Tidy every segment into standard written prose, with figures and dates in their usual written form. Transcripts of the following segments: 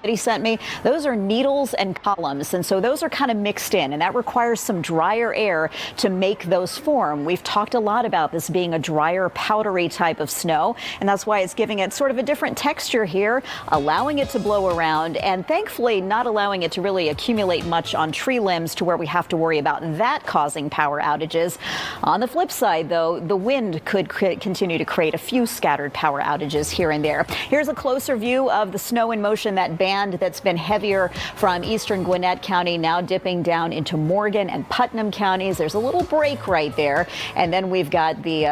he sent me, those are needles and columns, and so those are kind of mixed in, and that requires some drier air to make those form. We've talked a lot about this being a drier, powdery type of snow, and that's why it's giving it sort of a different texture here, allowing it to blow around, and thankfully not allowing it to really accumulate much on tree limbs to where we have to worry about that causing power outages. On the flip side, though, the wind could continue to create a few scattered power outages here and there. Here's a closer view of the snow in motion, that band that's been heavier from eastern Gwinnett County now dipping down into Morgan and Putnam counties. There's a little break right there. And then we've got the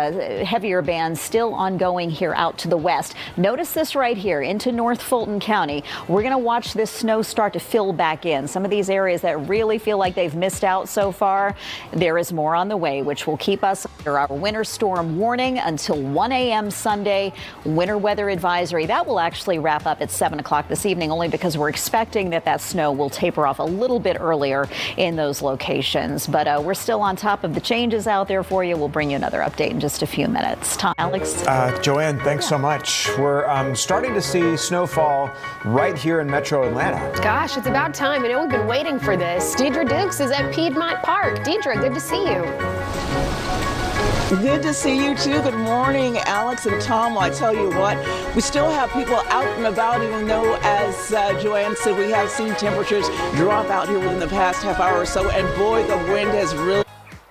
heavier bands still ongoing here out to the west. Notice this right here into North Fulton County. We're going to watch this snow start to fill back in. Some of these areas that really feel like they've missed out so far, there is more on the way, which will keep us under our winter storm warning until 1 a.m. Sunday. Winter weather advisory, that will actually wrap up at 7 o'clock this evening, only because we're expecting that snow will taper off a little bit earlier in those locations. But we're still on top of the changes out there for you. We'll bring you another update in just a few minutes. Tom, Alex? Joanne, thanks so much. We're starting to see snowfall right here in Metro Atlanta. Gosh, it's about time. I know we've been waiting for this. Deidre Dukes is at Piedmont Park. Deidre, good to see you. Good to see you too. Good morning, Alex and Tom. Well, I tell you what, we still have people out and about, even though, as Joanne said, we have seen temperatures drop out here within the past half hour or so. And boy, the wind has really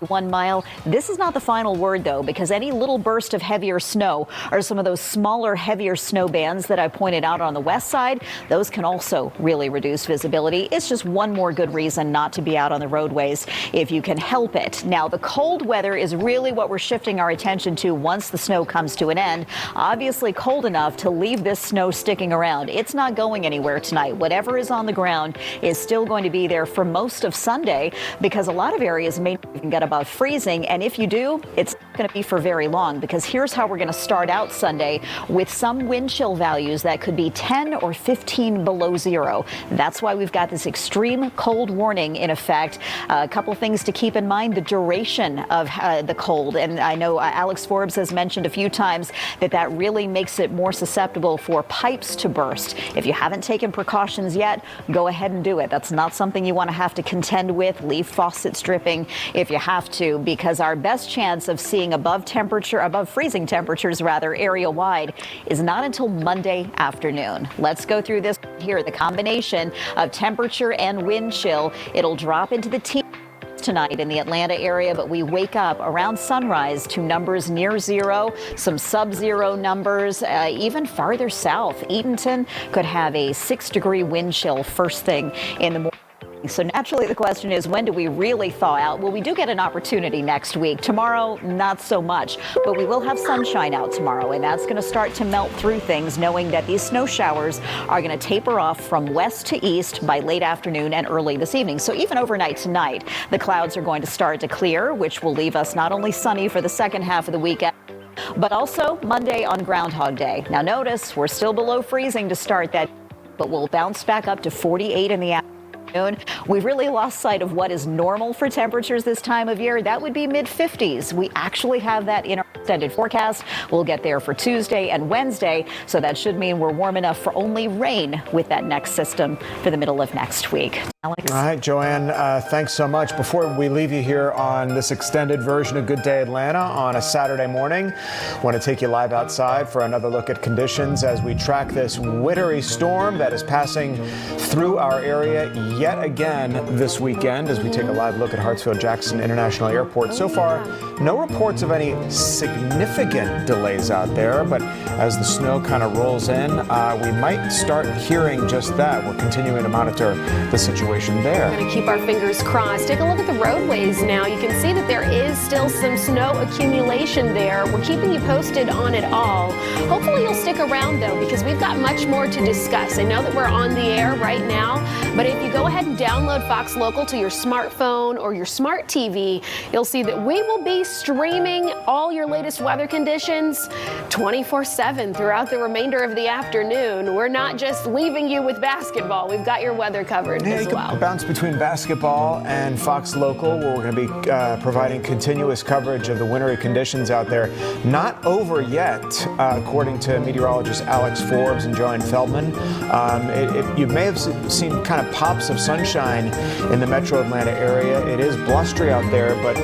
1 mile. This is not the final word, though, because any little burst of heavier snow or some of those smaller, heavier snow bands that I pointed out on the west side, those can also really reduce visibility. It's just one more good reason not to be out on the roadways if you can help it. Now, the cold weather is really what we're shifting our attention to once the snow comes to an end. Obviously cold enough to leave this snow sticking around. It's not going anywhere tonight. Whatever is on the ground is still going to be there for most of Sunday, because a lot of areas may not even get above freezing, and if you do, it's not going to be for very long, because here's how we're going to start out Sunday with some wind chill values that could be 10 or 15 below zero. That's why we've got this extreme cold warning in effect. A couple things to keep in mind: the duration of the cold, and I know Alex Forbes has mentioned a few times that really makes it more susceptible for pipes to burst. If you haven't taken precautions yet, go ahead and do it. That's not something you want to have to contend with. Leave faucets dripping if you have to, because our best chance of seeing above freezing temperatures area wide is not until Monday afternoon. Let's go through this here, the combination of temperature and wind chill. It'll drop into the teens tonight in the Atlanta area, but we wake up around sunrise to numbers near zero, some sub-zero numbers, even farther south. Eatonton could have a 6-degree wind chill first thing in the morning. So naturally, the question is, when do we really thaw out? Well, we do get an opportunity next week. Tomorrow, not so much, but we will have sunshine out tomorrow, and that's going to start to melt through things, knowing that these snow showers are going to taper off from west to east by late afternoon and early this evening. So even overnight tonight, the clouds are going to start to clear, which will leave us not only sunny for the second half of the weekend, but also Monday on Groundhog Day. Now notice, we're still below freezing to start that, but we'll bounce back up to 48 in the afternoon. We've really lost sight of what is normal for temperatures this time of year. That would be mid-50s. We actually have that in our extended forecast. We'll get there for Tuesday and Wednesday, so that should mean we're warm enough for only rain with that next system for the middle of next week. Alex? All right, Joanne, thanks so much. Before we leave you here on this extended version of Good Day Atlanta on a Saturday morning, I want to take you live outside for another look at conditions as we track this wintry storm that is passing through our area yet again this weekend, as we take a live look at Hartsfield-Jackson International Airport. So far, no reports of any significant delays out there, but as the snow kind of rolls in, we might start hearing just that. We're continuing to monitor the situation there. We're going to keep our fingers crossed. Take a look at the roadways now. You can see that there is still some snow accumulation there. We're keeping you posted on it all. Hopefully you'll stick around, though, because we've got much more to discuss. I know that we're on the air right now, but if you go ahead and download Fox Local to your smartphone or your smart TV, you'll see that we will be streaming all your latest weather conditions 24/7 throughout the remainder of the afternoon. We're not just leaving you with basketball. We've got your weather covered as well. wow. Bounce between basketball and Fox Local, where we're going to be providing continuous coverage of the wintry conditions out there. Not over yet, according to meteorologist Alex Forbes and Joanne Feldman. You may have seen kind of pops of sunshine in the metro Atlanta area. It is blustery out there, but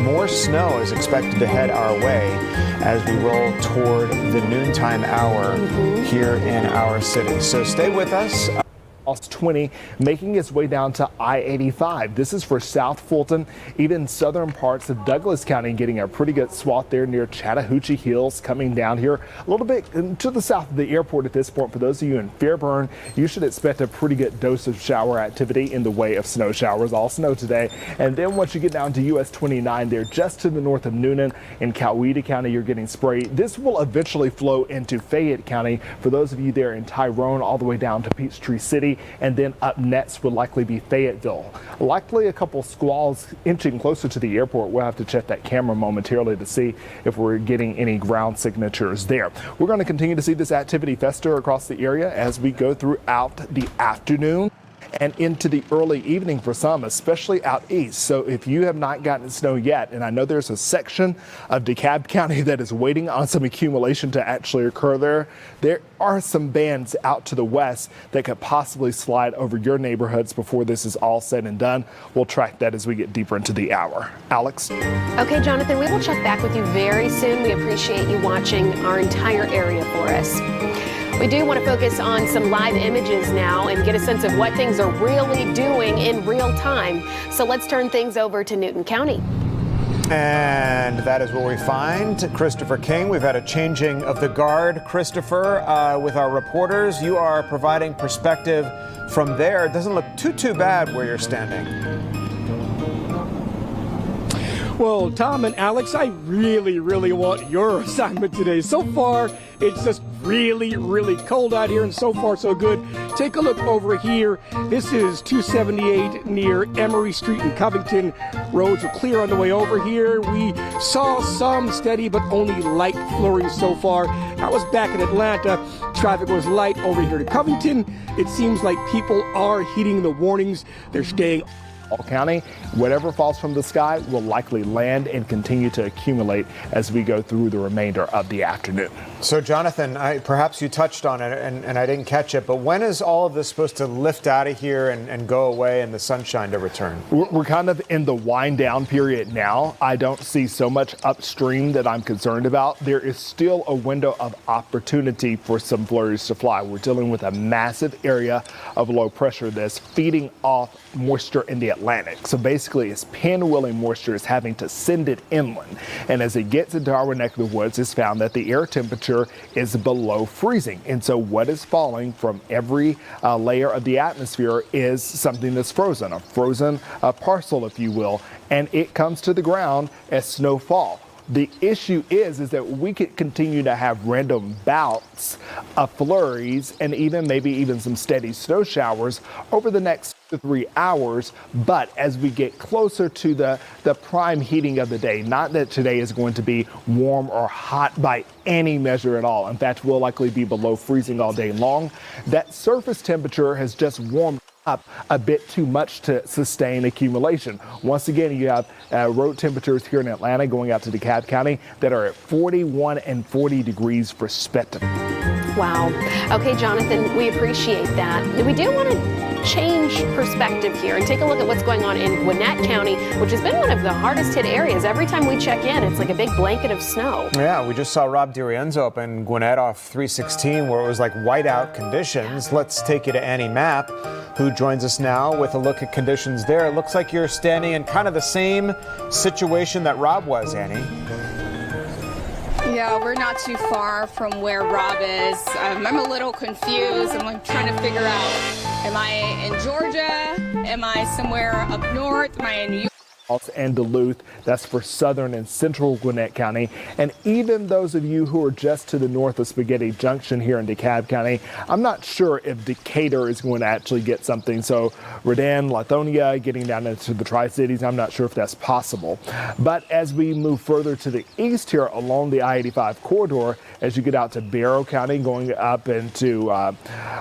more snow is expected to head our way as we roll toward the noontime hour here in our city. So stay with us. 20 making its way down to I-85. This is for South Fulton, even southern parts of Douglas County, getting a pretty good swath there near Chattahoochee Hills, coming down here a little bit to the south of the airport at this point. For those of you in Fairburn, you should expect a pretty good dose of shower activity in the way of snow showers. All snow today. And then once you get down to US 29 there, just to the north of Noonan in Coweta County, you're getting spray. This will eventually flow into Fayette County. For those of you there in Tyrone, all the way down to Peachtree City. And then up next would likely be Fayetteville. Likely a couple squalls inching closer to the airport. We'll have to check that camera momentarily to see if we're getting any ground signatures there. We're going to continue to see this activity fester across the area as we go throughout the afternoon and into the early evening for some, especially out east. So if you have not gotten snow yet, and I know there's a section of DeKalb County that is waiting on some accumulation to actually occur there are some bands out to the west that could possibly slide over your neighborhoods before this is all said and done. We'll track that as we get deeper into the hour. Alex? Okay, Jonathan, we will check back with you very soon. We appreciate you watching our entire area for us. We do want to focus on some live images now and get a sense of what things are really doing in real time. So let's turn things over to Newton County. And that is where we find Christopher King. We've had a changing of the guard, Christopher, with our reporters. You are providing perspective from there. It doesn't look too bad where you're standing. Well, Tom and Alex, I really want your assignment today. So far, it's just really cold out here, and so far so good. Take a look over here. This is 278 near Emory Street in Covington. Roads are clear on the way over here. We saw some steady but only light flurries so far. I was back in Atlanta. Traffic was light over here to Covington. It seems like people are heeding the warnings. They're staying County. Whatever falls from the sky will likely land and continue to accumulate as we go through the remainder of the afternoon. So, Jonathan, perhaps you touched on it and I didn't catch it, but when is all of this supposed to lift out of here and go away and the sunshine to return? We're kind of in the wind down period now. I don't see so much upstream that I'm concerned about. There is still a window of opportunity for some flurries to fly. We're dealing with a massive area of low pressure that's feeding off moisture in the Atlantic. So basically, it's pinwheeling moisture is having to send it inland. And as it gets into our neck of the woods, it's found that the air temperature is below freezing. And so what is falling from every layer of the atmosphere is something that's frozen, a frozen parcel, if you will, and it comes to the ground as snowfall. The issue is that we could continue to have random bouts of flurries and maybe even some steady snow showers over the next 3 hours. But as we get closer to the prime heating of the day, not that today is going to be warm or hot by any measure at all. In fact, we'll likely be below freezing all day long. That surface temperature has just warmed up a bit too much to sustain accumulation. Once again, you have road temperatures here in Atlanta going out to DeKalb County that are at 41 and 40 degrees respectively. Wow. Okay, Jonathan, we appreciate that. We do want to change perspective here and take a look at what's going on in Gwinnett County, which has been one of the hardest hit areas. Every time we check in, it's like a big blanket of snow. Yeah, we just saw Rob DiRienzo up in Gwinnett off 316 where it was like whiteout conditions. Let's take you to Annie Mapp, who joins us now with a look at conditions there. It looks like you're standing in kind of the same situation that Rob was, Annie. Yeah, we're not too far from where Rob is. I'm a little confused. I'm like trying to figure out, am I in Georgia? Am I somewhere up north? Am I in New York? and Duluth. That's for southern and central Gwinnett County. And even those of you who are just to the north of Spaghetti Junction here in DeKalb County, I'm not sure if Decatur is going to actually get something. So Redan, Lithonia, getting down into the Tri-Cities, I'm not sure if that's possible. But as we move further to the east here along the I-85 corridor, as you get out to Barrow County, going up into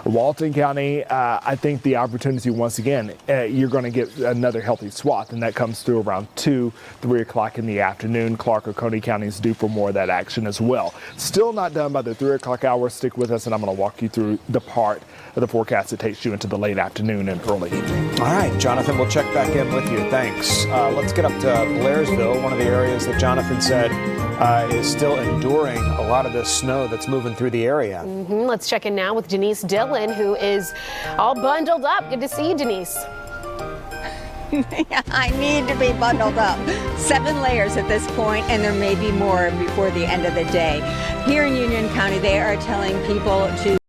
Walton County, I think the opportunity once again, you're going to get another healthy swath, and that comes through around 2, 3 o'clock in the afternoon. Clark or Coney County is due for more of that action as well. Still not done by the 3 o'clock hour. Stick with us, and I'm going to walk you through the part of the forecast that takes you into the late afternoon and early evening. All right, Jonathan, we'll check back in with you. Thanks. Let's get up to Blairsville, one of the areas that Jonathan said is still enduring a lot of this snow that's moving through the area. Let's check in now with Denise Dillon, who is all bundled up. Good to see you, Denise. I need to be bundled up. 7 layers at this point, and there may be more before the end of the day. Here in Union County, they are telling people to